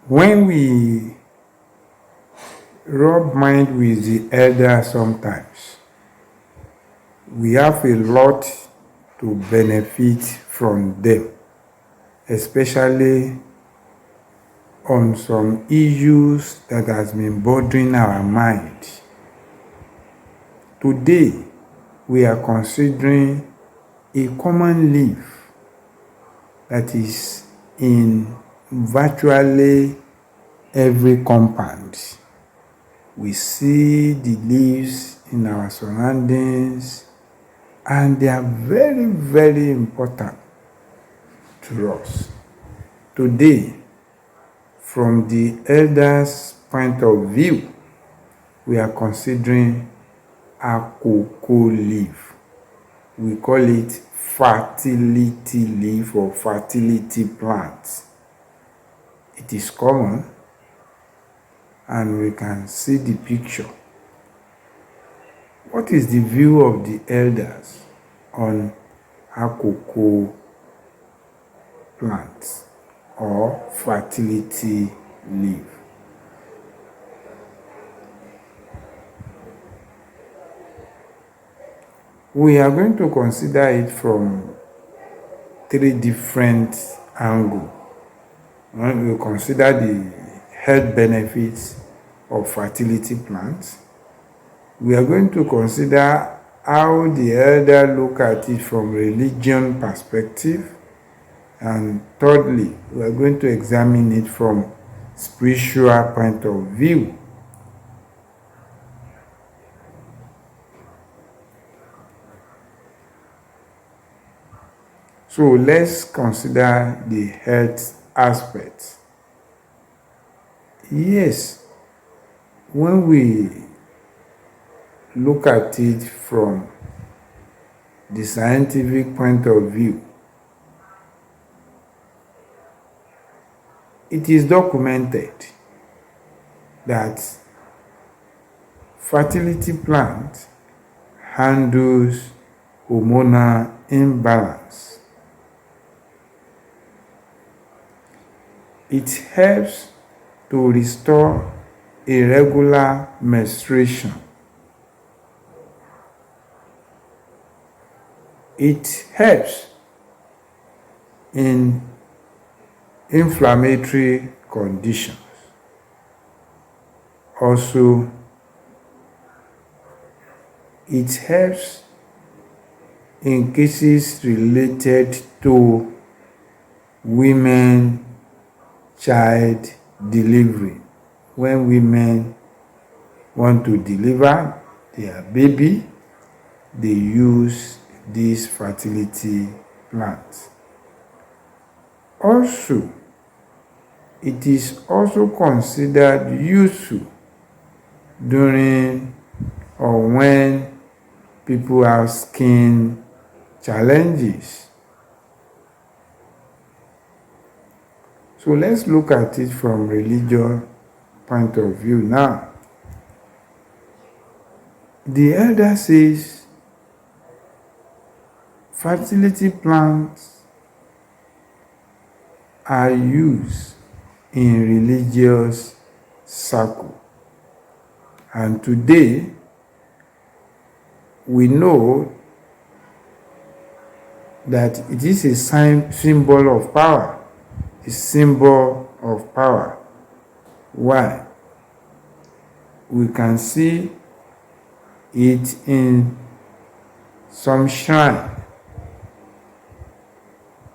When we rub mind with the elder sometimes, we have a lot to benefit from them, especially on some issues that has been bothering our mind. Today, we are considering a common leaf that is in virtually every compound. We see the leaves in our surroundings, and they are very, very important to us. Today, from the elders' point of view, we are considering a cocoa leaf. We call it fertility leaf or fertility plant. It is common, and we can see the picture. What is the view of the elders on a cocoa plant or fertility leaf? We are going to consider it from 3 different angles. We will consider the health benefits of fertility plants. We are going to consider how the elder look at it from religion perspective. And thirdly, we are going to examine it from spiritual point of view. So let's consider the health aspect. Yes, when we look at it from the scientific point of view, it is documented that fertility plant handles hormonal imbalance. It helps to restore irregular menstruation. It helps in inflammatory conditions. Also, it helps in cases related to women child delivery. When women want to deliver their baby, they use this fertility plant. Also, it is also considered useful during or when people have skin challenges. So let's look at it from religious point of view now. The elder says fertility plants are used in religious circle. And today, we know that it is a symbol of power. A symbol of power. Why? We can see it in some shrine,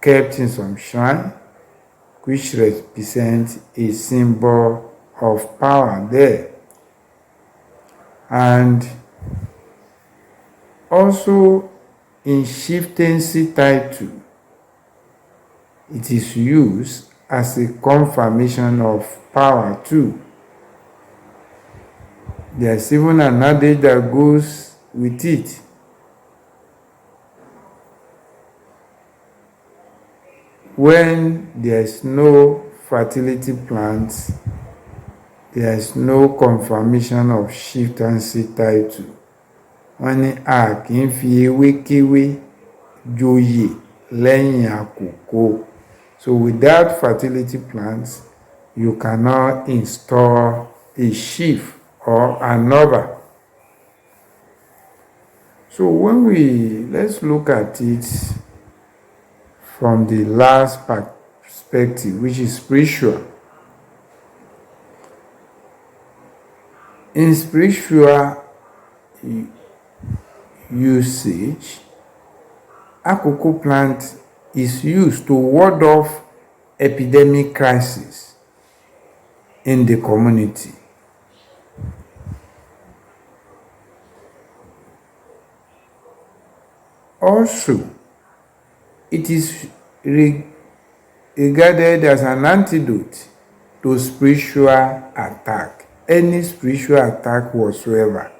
kept in some shrine, which represents a symbol of power there. And also in chieftaincy title, it is used as a confirmation of power too. There's even an adage that goes with it. When there's no fertility plants, there's no confirmation of chieftaincy title. Wọ́n ní a kì í fi ewékéwé joyè lẹ́yìn àkókò. So without fertility plants, you cannot install a sheaf or another. So let's look at it from the last perspective, which is spiritual. In spiritual usage, akoko plant is used to ward off epidemic crisis in the community. Also, it is regarded as an antidote to spiritual attack. Any spiritual attack whatsoever,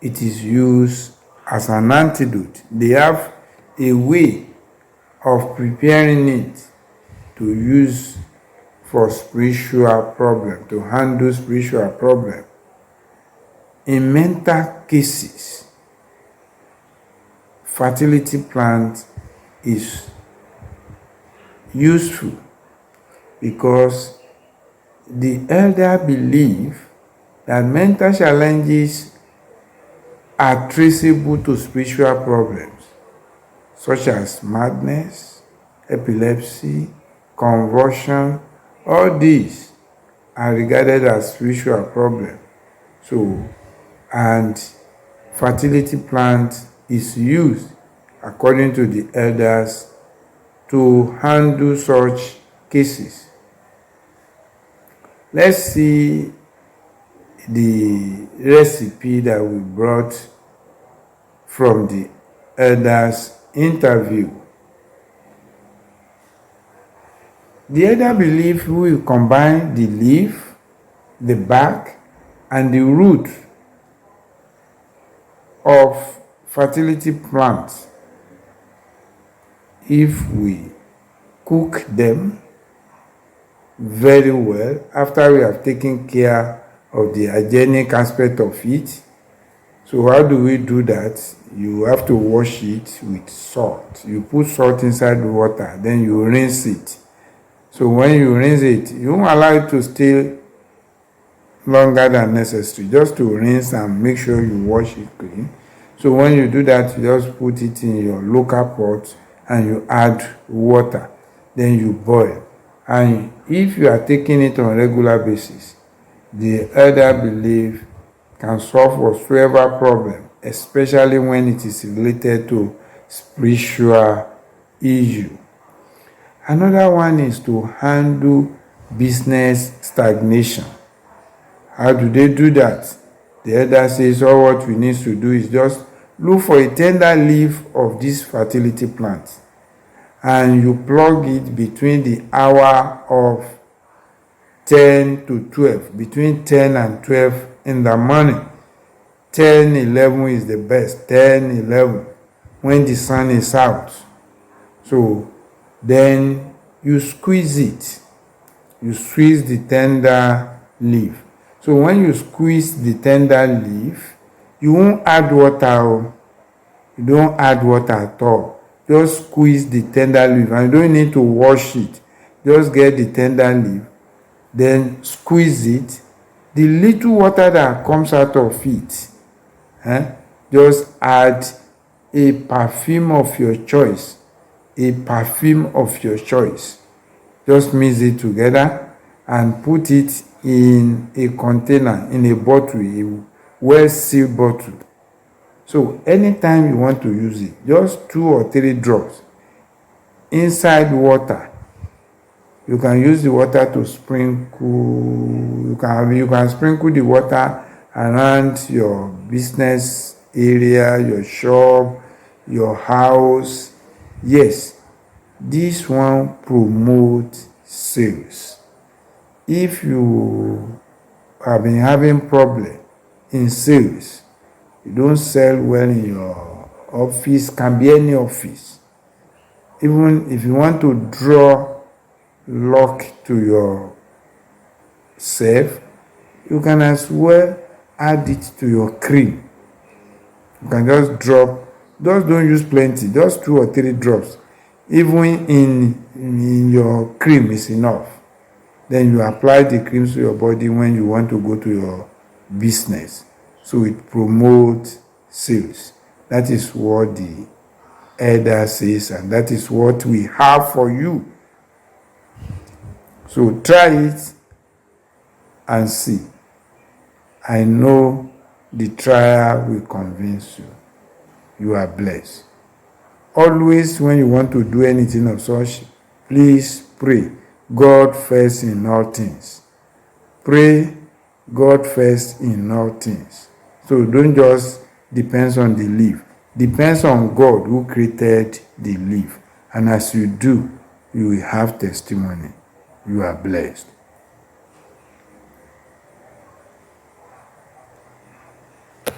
it is used as an antidote. They have a way of preparing it to use for spiritual problem, to handle spiritual problem. In mental cases, fertility plant is useful because the elder believe that mental challenges are traceable to spiritual problems such as madness, epilepsy, convulsion. All these are regarded as spiritual problems. So, and fertility plant is used according to the elders to handle such cases. Let's see the recipe that we brought from the elders' interview. The elder believe we will combine the leaf, the bark, and the root of fertility plants. If we cook them very well after we have taken care of the hygienic aspect of it. So how do we do that? You have to wash it with salt. You put salt inside the water, then you rinse it. So when you rinse it, you won't allow it to stay longer than necessary, just to rinse and make sure you wash it clean. So when you do that, you just put it in your local pot and you add water, then you boil. And if you are taking it on a regular basis, the elder belief can solve whatsoever problem, especially when it is related to spiritual issue. Another one is to handle business stagnation. How do they do that? The elder says all what we need to do is just look for a tender leaf of this fertility plant and you plug it between the hour of 10 to 12, between 10 and 12 in the morning. 10, 11 is the best, 10, 11, when the sun is out. So then you squeeze it. You squeeze the tender leaf. So when you squeeze the tender leaf, you won't add water. You don't add water at all. Just squeeze the tender leaf and you don't need to wash it. Just get the tender leaf, then squeeze it. The little water that comes out of it, just add a perfume of your choice. A perfume of your choice. Just mix it together and put it in a container, in a bottle, a well-sealed bottle. So anytime you want to use it, just 2 or 3 drops inside water. You can use the water to sprinkle. You can sprinkle the water around your business area, your shop, your house. Yes, this one promotes sales. If you have been having problem in sales, you don't sell well in your office, can be any office. Even if you want to draw luck to yourself, you can as well add it to your cream. You can just drop, just don't use plenty, just 2 or 3 drops. Even in your cream is enough. Then you apply the creams to your body when you want to go to your business. So it promotes sales. That is what the elder says, and that is what we have for you. So try it and see. I know the trial will convince you. You are blessed. Always when you want to do anything of such, please pray God first in all things. Pray God first in all things. So don't just depend on the leaf. Depends on God who created the leaf. And as you do, you will have testimony. You are blessed.